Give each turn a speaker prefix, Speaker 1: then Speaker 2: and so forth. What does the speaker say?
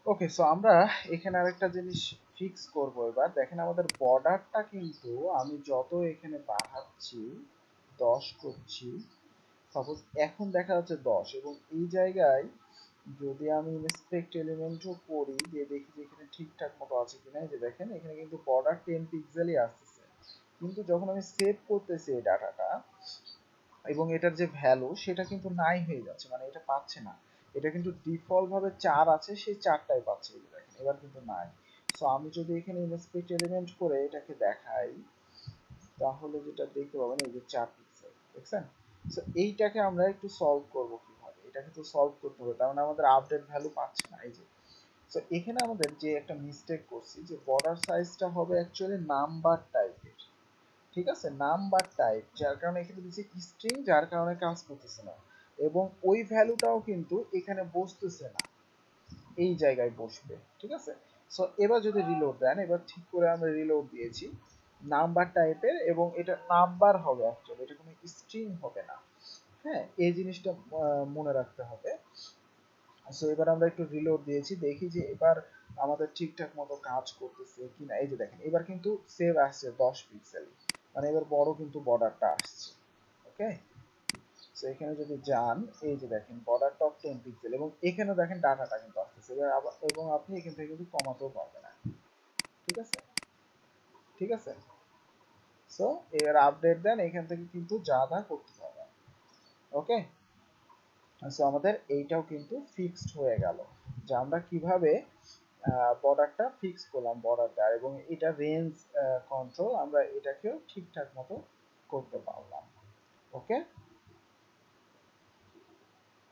Speaker 1: ওকে, so আমরা এখানে আরেকটা জিনিস ফিক্স করব। এবার দেখেন আমাদের বর্ডারটা কিন্তু আমি যত এখানে বাড়াচ্ছি 10 করছি, সাপোজ এখন দেখা যাচ্ছে 10, এবং এই জায়গায় যদি আমি ইন্সপেক্ট এলিমেন্টও করি দিয়ে দেখি যে এখানে ঠিকঠাক মতো আছে কিনা, এই যে দেখেন এখানে কিন্তু বর্ডার 10 পিক্সেলই আসতেছে, কিন্তু যখন আমি সেভ করতেছি এই ডাটাটা এবং এটার যে ভ্যালু সেটা কিন্তু নাই হয়ে যাচ্ছে, মানে এটা পাচ্ছে না। এটা কিন্তু ডিফল্ট ভাবে 4 আছে, সেই 4টাই পাচ্ছে, এই যে দেখেন এবার কিন্তু নাই। সো আমি যদি এখানে ইন্সপেক্ট এলিমেন্ট করে এটাকে দেখাই, তাহলে যেটা দেখতে পাবেন এই যে 4 পিক্সেল দেখছেন। সো এইটাকে আমরা একটু সলভ করব কিভাবে, এটাকে তো সলভ করতে হবে, তার মানে আমাদের আপডেট ভ্যালু পাচ্ছে না এই যে। সো এখানে আমাদের যে একটা মিস্টেক করছি যে বর্ডার সাইজটা হবে অ্যাকচুয়ালি নাম্বার টাইপের, ঠিক আছে, নাম্বার টাইপ, যার কারণে এখানে দিচ্ছে স্ট্রিং, যার কারণে কাজ করতেছে না, এবং ওই ভ্যালুটাও কিন্তু এখানে বসতেছে না, এই জায়গায় বসবে, ঠিক আছে। সো এবার যদি রিলোড দেন, এবার ঠিক করে আমরা রিলোড দিয়েছি নাম্বার টাইপের, এবং এটা নাম্বার হবে অ্যাকচুয়ালি, এটা কোনো স্ট্রিং হবে না। হ্যাঁ, এই জিনিসটা মনে রাখতে হবে। সো এবার আমরা একটু রিলোড দিয়েছি, দেখি যে এবার আমাদের ঠিকঠাক মতো কাজ করতেছে কিনা। এই যে দেখেন এবার কিন্তু সেভ আসছে 10 পিক্সেল, মানে এবার বড় কিন্তু বর্ডারটা আসছে। ওকে, সো এখানে যদি যান, এই যে দেখেন বর্ডার টপ 10 পিক্সেল, এবং এখানে দেখেন ডাটাটা কিন্তু আসতেছে এবার আবার, এবং আপনি এখান থেকে কিন্তু কমাতেও পারবেন না, ঠিক আছে, ঠিক আছে। সো এবার আপডেট দেন, এখান থেকে কিন্তু যা যা করতে পারবেন। ওকে, সো আমাদের এইটাও কিন্তু ফিক্সড হয়ে গেল, যে আমরা কিভাবে বর্ডারটা ফিক্স করলাম, বর্ডারটা এবং এটা রেঞ্জ কন্ট্রোল আমরা এটাকেও ঠিকঠাক মতো করতে পারলাম। ওকে,